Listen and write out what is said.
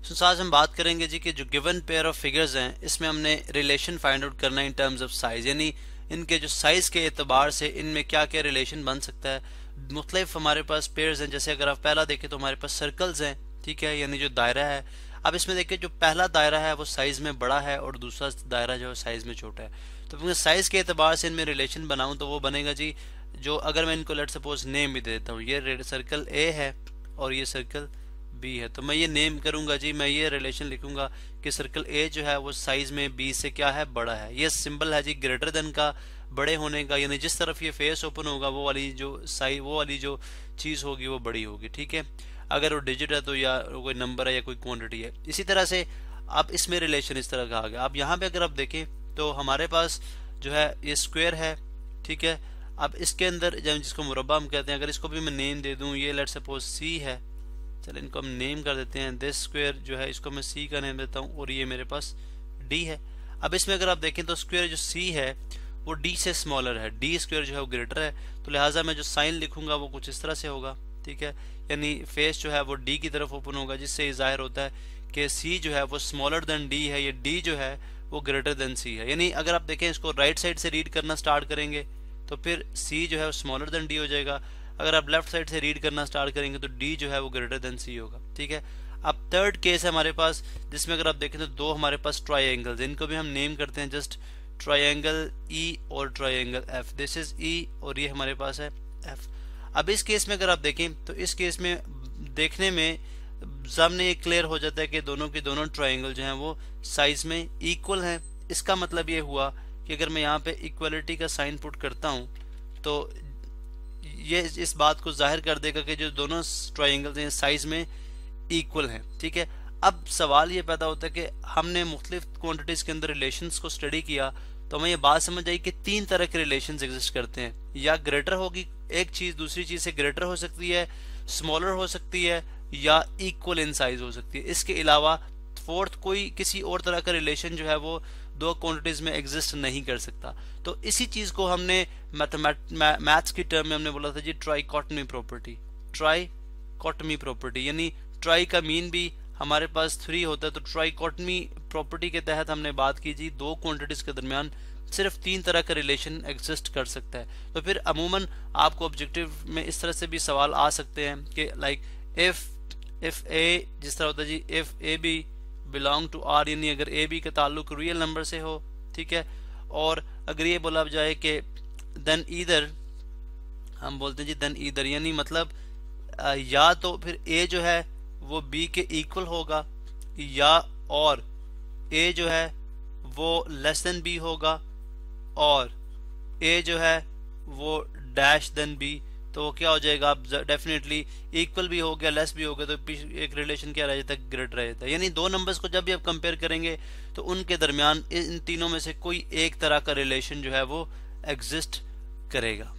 तो आज हम बात करेंगे जी कि जो गिवन पेयर ऑफ फिगर्स हैं इसमें हमने रिलेशन फाइंड आउट करना है इन टर्म्स ऑफ साइज, यानी इनके जो साइज के एतबार से इनमें क्या क्या रिलेशन बन सकता है। मुख्तलिफ हमारे पास पेयर्स हैं, जैसे अगर आप पहला देखें तो हमारे पास सर्कल्स हैं, ठीक है, यानी जो दायरा है। अब इसमें देखिए जो पहला दायरा है वो साइज में बड़ा है और दूसरा दायरा जो है साइज में छोटा है। तो मैं साइज के एतबार से इनमें रिलेशन बनाऊं तो वो बनेगा जी, जो अगर मैं इनको लेट सपोज नेम भी दे देता हूँ, ये सर्कल ए है और ये सर्कल बी है, तो मैं ये नेम करूंगा जी, मैं ये रिलेशन लिखूंगा कि सर्कल ए जो है वो साइज में बी से क्या है, बड़ा है। ये सिंबल है जी ग्रेटर देन का, बड़े होने का, यानी जिस तरफ ये फेस ओपन होगा वो वाली जो साइज, वो वाली जो चीज होगी वो बड़ी होगी, ठीक है। अगर वो डिजिट है तो या कोई नंबर है या कोई क्वांटिटी है। इसी तरह से अब इसमें रिलेशन इस तरह का आ गया। अब यहाँ पे अगर आप देखें तो हमारे पास जो है ये स्क्वायर है, ठीक है। अब इसके अंदर जब जिसको मुरब्बा हम कहते हैं, अगर इसको भी मैं नेम दे दूं, ये लेट सपोज सी है, चलो इनको हम नेम कर देते हैं। दिस स्क्वायर जो है इसको मैं सी का नेम देता हूँ और ये मेरे पास डी है। अब इसमें अगर आप देखें तो स्क्वायर जो सी है वो डी से स्मॉलर है, डी स्क्वायर जो है वो ग्रेटर है, तो लिहाजा मैं जो साइन लिखूंगा वो कुछ इस तरह से होगा, ठीक है। यानी फेस जो है वो डी की तरफ ओपन होगा, जिससे जाहिर होता है कि सी जो है वो स्मॉलर देन डी है, ये डी जो है वो ग्रेटर देन सी है। यानी अगर आप देखें इसको राइट साइड से रीड करना स्टार्ट करेंगे तो फिर सी जो है वो स्मॉलर देन डी हो जाएगा। अगर आप लेफ्ट साइड से रीड करना स्टार्ट करेंगे तो डी जो है वो ग्रेटर देन सी होगा, ठीक है। अब थर्ड केस है हमारे पास, जिसमें अगर आप देखें तो दो हमारे पास ट्राइंगल्स, इनको भी हम नेम करते हैं जस्ट ट्राइंगल ई और ट्राइंगल एफ। दिस इज ई और ये हमारे पास है एफ। अब इस केस में अगर आप देखें तो इस केस में देखने में सामने ये क्लियर हो जाता है कि दोनों के दोनों ट्राइंगल जो हैं वो साइज में इक्वल हैं। इसका मतलब ये हुआ कि अगर मैं यहाँ पे इक्वलिटी का साइन पुट करता हूँ तो ये इस बात को जाहिर कर देगा कि जो दोनों ट्राइंगल्स हैं साइज में इक्वल हैं, ठीक है। अब सवाल ये पैदा होता है कि हमने मुख्तलिफ क्वांटिटीज के अंदर रिलेशंस को स्टडी किया तो हमें ये बात समझ आई कि तीन तरह के रिलेशंस एग्जिस्ट करते हैं। या ग्रेटर होगी एक चीज दूसरी चीज से ग्रेटर हो सकती है, स्मॉलर हो सकती है, या इक्वल इन साइज हो सकती है। इसके अलावा फोर्थ कोई किसी और तरह का रिलेशन जो है वो दो क्वांटिटीज में एग्जिस्ट नहीं कर सकता। तो इसी चीज को हमने मैथ्स की टर्म में हमने बोला था जी ट्राइकोटमी प्रॉपर्टी। ट्राइकोटमी प्रॉपर्टी यानी ट्राई का मीन भी हमारे पास 3 होता है, तो ट्राइकोटमी प्रॉपर्टी के तहत हमने बात की जी दो क्वांटिटीज के दरमियान सिर्फ 3 तरह का रिलेशन एग्जिस्ट कर सकता है। तो फिर अमूमन आपको ऑब्जेक्टिव में इस तरह से भी सवाल आ सकते हैं कि लाइक इफ ए, जिस तरह होता है जी if A B belong to R, यानी अगर ए बी का ताल्लुक रियल नंबर से हो, ठीक है। और अगर ये बोला जाए कि देन ईदर, हम बोलते हैं जी देन ईदर, यानी मतलब या तो फिर ए जो है वो बी के इक्वल होगा, या और ए जो है वो लेस देन बी होगा, और ए जो है वो डैश देन बी। तो वो क्या हो जाएगा, आप डेफिनेटली इक्वल भी हो गया, लेस भी हो गया, तो एक रिलेशन क्या रह जाता है, ग्रेटर रह जाता है। यानी दो नंबर्स को जब भी आप कंपेयर करेंगे तो उनके दरमियान इन तीनों में से कोई एक तरह का रिलेशन जो है वो एग्जिस्ट करेगा।